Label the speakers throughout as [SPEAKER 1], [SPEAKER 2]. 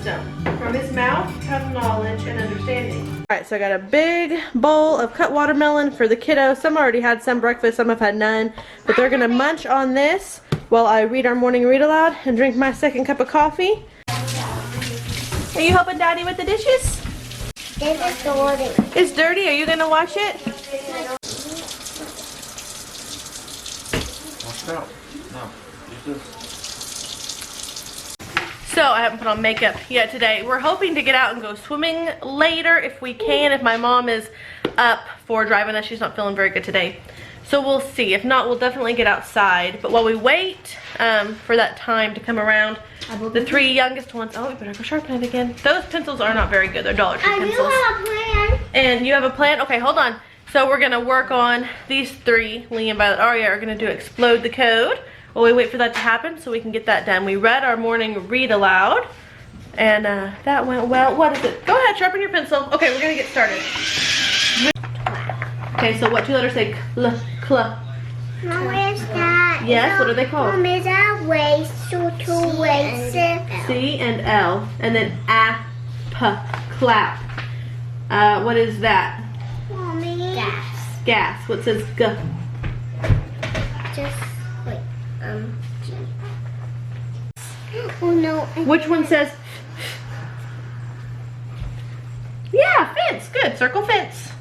[SPEAKER 1] wisdom. From his mouth comes knowledge and understanding. Alright, so I got a big bowl of cut watermelon for the kiddos. Some already had some breakfast, some have had none. But they're going to munch on this while I read our morning read aloud and drink my second cup of coffee. Are you helping Daddy with the dishes?
[SPEAKER 2] This is dirty.
[SPEAKER 1] It's dirty. Are you going to wash it?
[SPEAKER 3] Wash it out. No. Use this.
[SPEAKER 1] So I haven't put on makeup yet today. We're hoping to get out and go swimming later if we can, if my mom is up for driving us. She's not feeling very good today. So we'll see. If not, we'll definitely get outside. But while we wait for that time to come around, the 3 youngest ones, oh, we better go sharpen it again. Those pencils are not very good. They're Dollar Tree pencils.
[SPEAKER 2] I do have a plan.
[SPEAKER 1] And you have a plan? Okay, hold on. So we're gonna work on these 3. Lee and Violet Aria are gonna do Explode the Code. Well, we wait for that to happen so we can get that done. We read our morning read aloud, and that went well. What is it? Go ahead, sharpen your pencil. Okay, we're gonna get started. Okay, so what 2 letters say cl?
[SPEAKER 2] Mom, where's that?
[SPEAKER 1] Yes, what are they called?
[SPEAKER 2] Mom, is that waist? So 2 waist.
[SPEAKER 1] C and L, and then clap. What is that?
[SPEAKER 2] Mommy. Gas.
[SPEAKER 1] Gas. What says g?
[SPEAKER 2] Just wait. G. Oh no.
[SPEAKER 1] Which one says? Yeah, fence. Good. Circle fence.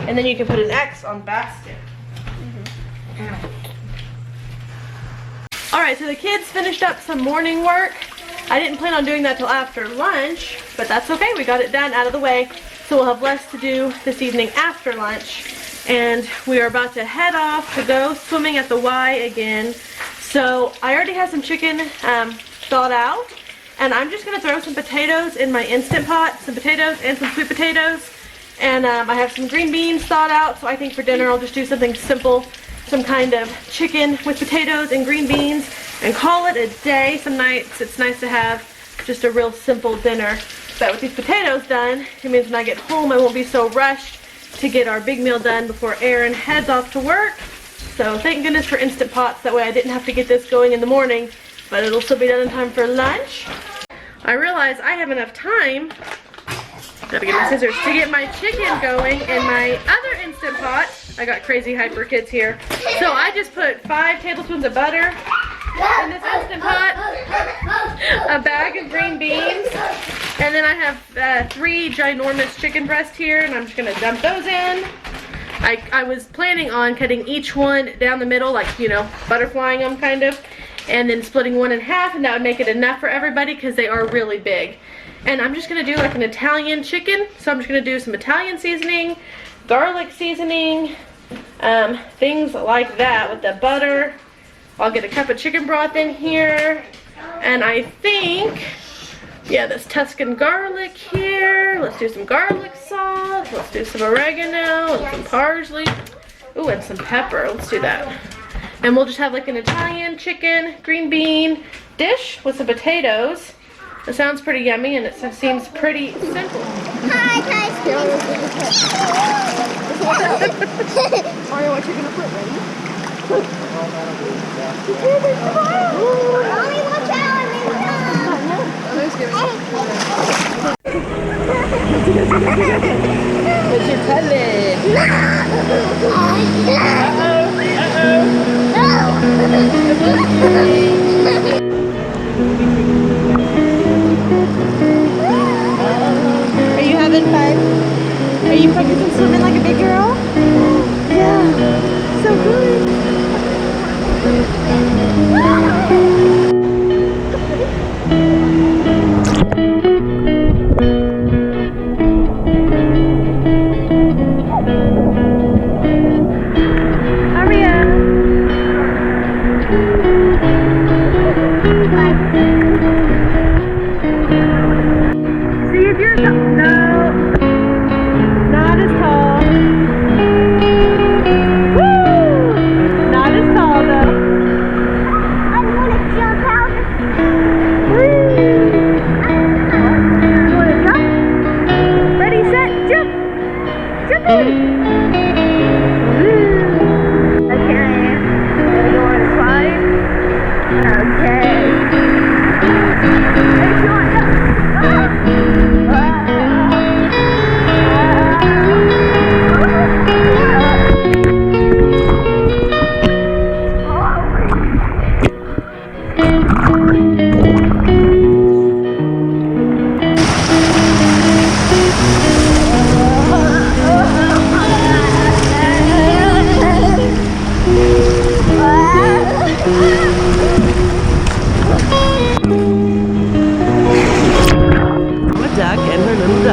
[SPEAKER 1] And then you can put an X on basket. Alright, so the kids finished up some morning work. I didn't plan on doing that till after lunch, but that's okay. We got it done, out of the way. So we'll have less to do this evening after lunch. And we are about to head off to go swimming at the Y again. So I already have some chicken thawed out. And I'm just going to throw some potatoes in my Instant Pot. Some potatoes and some sweet potatoes. And I have some green beans thawed out. So I think for dinner I'll just do something simple. Some kind of chicken with potatoes and green beans. And call it a day. Some nights it's nice to have just a real simple dinner. But with these potatoes done, it means when I get home I won't be so rushed to get our big meal done before Aaron heads off to work. So thank goodness for Instant Pots. That way I didn't have to get this going in the morning, but it'll still be done in time for lunch. I realize I have enough time, gotta get my scissors, to get my chicken going in my other Instant Pot. I got crazy hyper kids here. So I just put 5 tablespoons of butter in this Instant Pot, a bag of green beans, and then I have 3 ginormous chicken breasts here, and I'm just gonna dump those in. I was planning on cutting each one down the middle, like, you know, butterflying them kind of, and then splitting one in half, and that would make it enough for everybody because they are really big. And I'm just gonna do like an Italian chicken, so I'm just gonna do some Italian seasoning, garlic seasoning, things like that with the butter. I'll get a cup of chicken broth in here, and I think, yeah, this Tuscan garlic here. Let's do some garlic sauce. Let's do some oregano and some parsley. Ooh, and some pepper. Let's do that. And we'll just have like an Italian chicken, green bean dish with some potatoes. It sounds pretty yummy, and it seems pretty simple.
[SPEAKER 2] Hi,
[SPEAKER 1] Aria, what you gonna put, ready?
[SPEAKER 2] Mommy, watch out!
[SPEAKER 1] What's your pellet? Are you having fun? Are you practicing swimming like a big girl? Yeah. So good.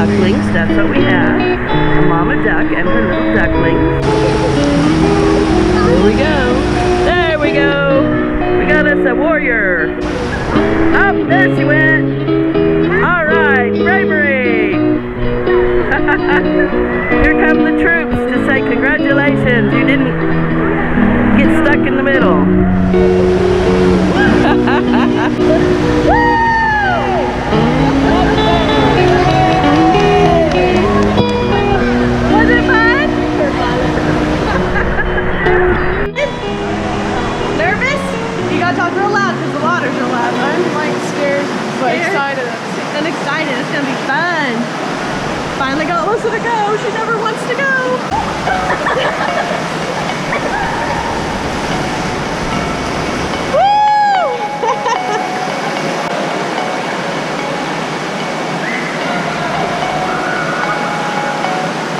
[SPEAKER 4] ducklings. That's what we have. A mama duck and her little ducklings. Here we go. There we go. We got us a warrior. Oh, there she went. All right, bravery. Here come the troops to say congratulations. You didn't get stuck in the middle. Was it fun?
[SPEAKER 1] Nervous? You gotta talk real loud because the water's real loud.
[SPEAKER 5] I'm like scared, but
[SPEAKER 1] Scared?
[SPEAKER 5] excited.
[SPEAKER 1] And excited. It's gonna be fun. Finally got Alyssa to go. She never wants to go.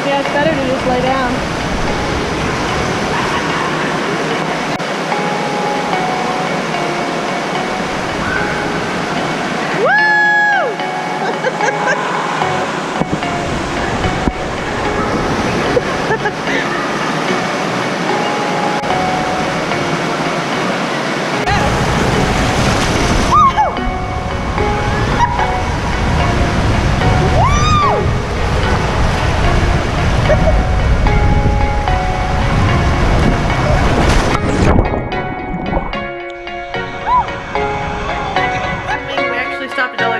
[SPEAKER 1] Yeah, it's better to just lay down.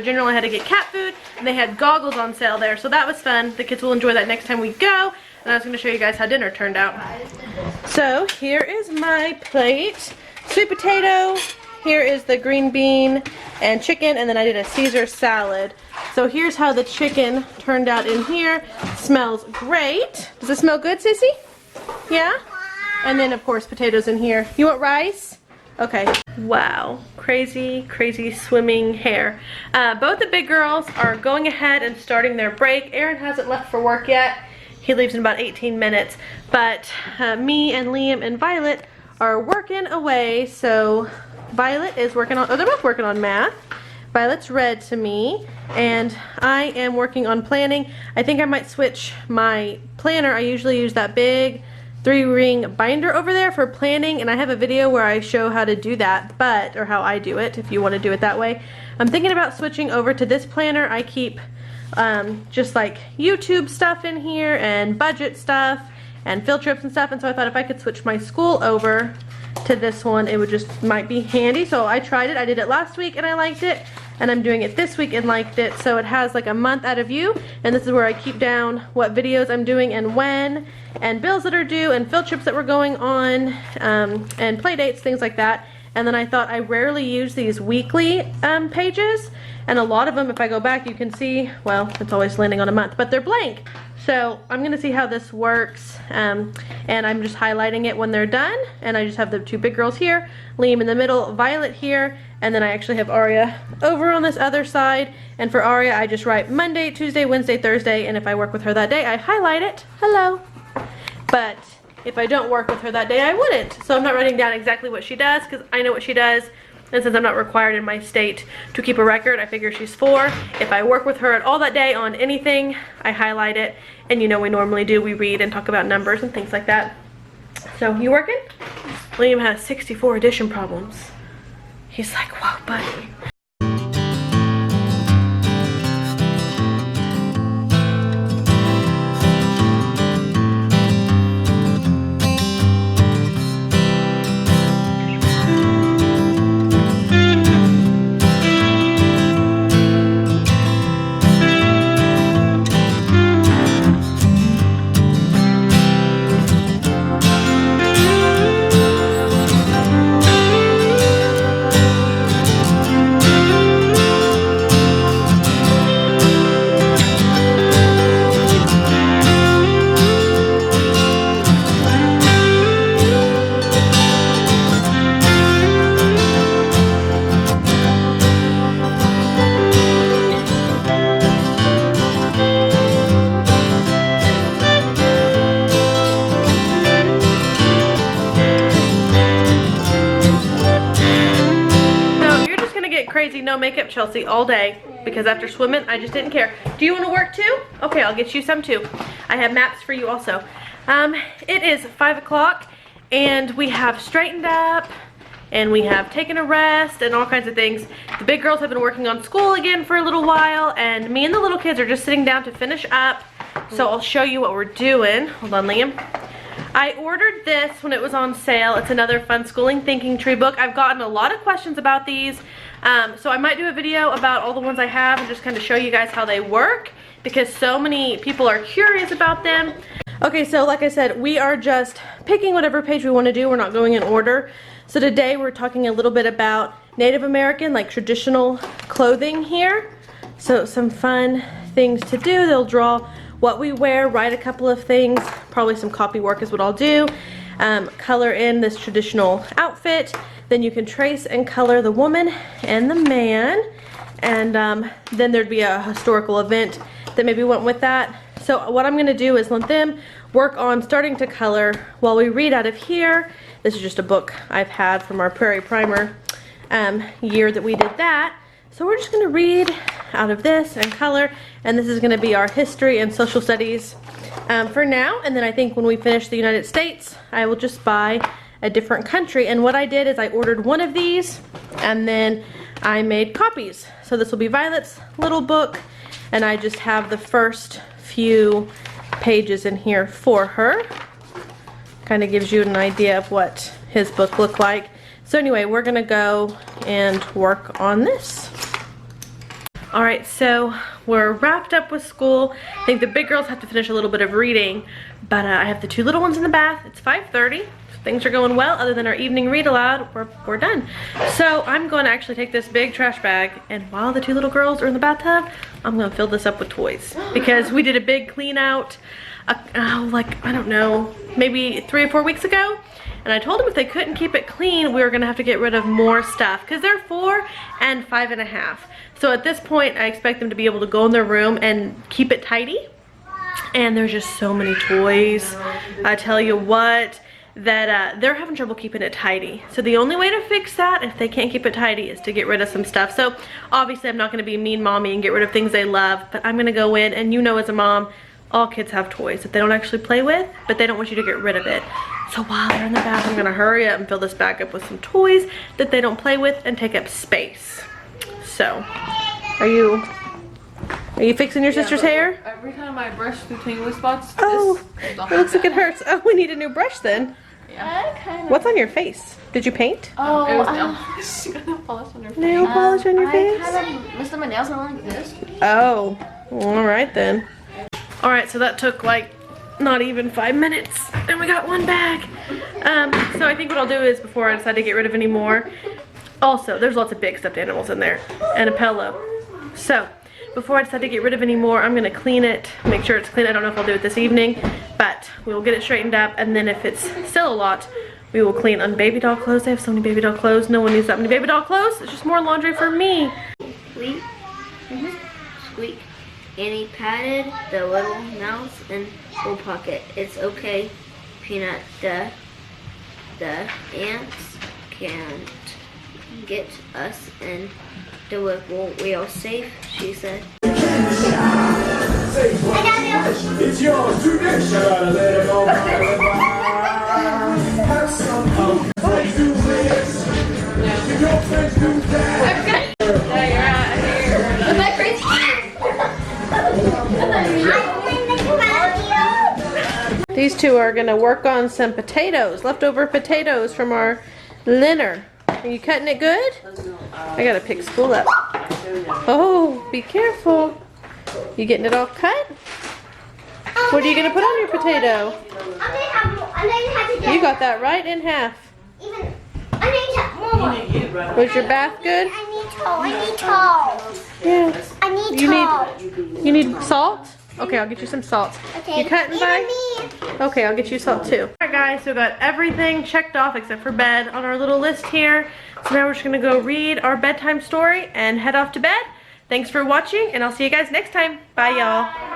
[SPEAKER 1] General, I had to get cat food, and they had goggles on sale there, so that was fun. The kids will enjoy that next time we go, and I was going to show you guys how dinner turned out. So here is my plate. Sweet potato, here is the green bean and chicken, and then I did a Caesar salad. So here's how the chicken turned out in here. Smells great. Does it smell good, Sissy? Yeah? And then of course potatoes in here. You want rice? Okay. Wow, crazy, crazy swimming hair. Both the big girls are going ahead and starting their break. Aaron hasn't left for work yet. He leaves in about 18 minutes. But me and Liam and Violet are working away. So Violet is working on, oh, they're both working on math. Violet's read to me, and I am working on planning. I think I might switch my planner. I usually use that big 3-ring binder over there for planning, and I have a video where I show how to do that, or how I do it if you want to do it that way. I'm thinking about switching over to this planner. I keep just like YouTube stuff in here and budget stuff and field trips and stuff, and so I thought if I could switch my school over to this one, it would just might be handy. So I tried it. I did it last week and I liked it, and I'm doing it this week and liked it. So it has like a month out of view, and this is where I keep down what videos I'm doing and when, and bills that are due, and field trips that we're going on, and play dates, things like that. And then I thought I rarely use these weekly pages, and a lot of them, if I go back, you can see, well, it's always landing on a month, but they're blank. So I'm gonna see how this works, and I'm just highlighting it when they're done, and I just have the 2 big girls here, Liam in the middle, Violet here, and then I actually have Aria over on this other side. And for Aria, I just write Monday, Tuesday, Wednesday, Thursday, and if I work with her that day, I highlight it. Hello. But if I don't work with her that day, I wouldn't. So I'm not writing down exactly what she does, because I know what she does. And since I'm not required in my state to keep a record, I figure she's 4. If I work with her at all that day on anything, I highlight it. And you know we normally do, we read and talk about numbers and things like that. So, you working? Liam has 64 addition problems. He's like, whoa, buddy. makeup Chelsea all day because after swimming, I just didn't care. Do you want to work too? Okay, I'll get you some too. I have maps for you also. It is 5 o'clock and we have straightened up and we have taken a rest and all kinds of things. The big girls have been working on school again for a little while, and me and the little kids are just sitting down to finish up. So I'll show you what we're doing. Hold on, Liam. I ordered this when it was on sale. It's another Fun Schooling Thinking Tree book. I've gotten a lot of questions about these, so I might do a video about all the ones I have and just kind of show you guys how they work because so many people are curious about them. Okay, so like I said, we are just picking whatever page we want to do. We're not going in order. So today we're talking a little bit about Native American, like traditional clothing here. So some fun things to do. They'll draw what we wear, write a couple of things, probably some copy work is what I'll do. Color in this traditional outfit. Then you can trace and color the woman and the man. And then there'd be a historical event that maybe went with that. So what I'm gonna do is let them work on starting to color while we read out of here. This is just a book I've had from our Prairie Primer year that we did that. So we're just gonna read out of this and color, and this is gonna be our history and social studies for now. And then I think when we finish the United States, I will just buy a different country. And what I did is I ordered one of these and then I made copies. So this will be Violet's little book, and I just have the first few pages in here for her. Kind of gives you an idea of what his book looked like. So anyway, we're gonna go and work on this. All right, so we're wrapped up with school. I think the big girls have to finish a little bit of reading, but I have the two little ones in the bath. It's 5:30. Things are going well. Other than our evening read aloud, we're done. So I'm going to actually take this big trash bag, and while the two little girls are in the bathtub, I'm going to fill this up with toys because we did a big clean out, like, I don't know, maybe 3 or 4 weeks ago. And I told them if they couldn't keep it clean, we were gonna have to get rid of more stuff because they're 4 and 5.5. So at this point, I expect them to be able to go in their room and keep it tidy. And there's just so many toys. I tell you what, that they're having trouble keeping it tidy. So the only way to fix that, if they can't keep it tidy, is to get rid of some stuff. So obviously I'm not gonna be mean mommy and get rid of things they love, but I'm gonna go in, and you know as a mom, all kids have toys that they don't actually play with, but they don't want you to get rid of it. So while they're in the bath, I'm gonna hurry up and fill this bag up with some toys that they don't play with and take up space. So, are you fixing your sister's hair?
[SPEAKER 5] Every time I brush through tingly spots,
[SPEAKER 1] Oh, it looks like it hurts. Oh, we need a new brush then.
[SPEAKER 5] Yeah.
[SPEAKER 1] What's on your face? Did you paint?
[SPEAKER 5] Oh, it was nail polish. You got nail polish on your face.
[SPEAKER 1] Nail polish on your face?
[SPEAKER 2] I kind of, most of my nails are like this.
[SPEAKER 1] Oh, all right then. All right, so that took like not even 5 minutes, and we got one bag. So I think what I'll do is, before I decide to get rid of any more, also there's lots of big stuffed animals in there and a pillow. So before I decide to get rid of any more, I'm gonna clean it, make sure it's clean. I don't know if I'll do it this evening, but we will get it straightened up, and then if it's still a lot, we will clean on baby doll clothes. They have so many baby doll clothes. No one needs that many baby doll clothes. It's just more laundry for me.
[SPEAKER 2] Squeak. Squeak. Annie patted the little mouse in her pocket. It's okay, Peanut. The ants can't get us in the whip. We are safe, she said.
[SPEAKER 6] It's yours today. Gotta let it go. Have some fun. Friends do this. If your friends do that.
[SPEAKER 5] Yeah, you're out here.
[SPEAKER 2] Am I crazy?
[SPEAKER 1] These two are gonna work on some potatoes, leftover potatoes from our dinner. Are you cutting it good? I gotta pick school up. Oh, be careful. You getting it all cut? What are you gonna put on your potato? You got that right in half. Was your bath good?
[SPEAKER 2] I need salt.
[SPEAKER 1] Yeah.
[SPEAKER 2] I need
[SPEAKER 1] You
[SPEAKER 2] salt.
[SPEAKER 1] need salt? Okay, I'll get you some salt.
[SPEAKER 2] Okay.
[SPEAKER 1] You cutting, bye? Okay, I'll get you salt too. Alright guys, so we got everything checked off except for bed on our little list here. So now we're just gonna go read our bedtime story and head off to bed. Thanks for watching, and I'll see you guys next time. Bye y'all.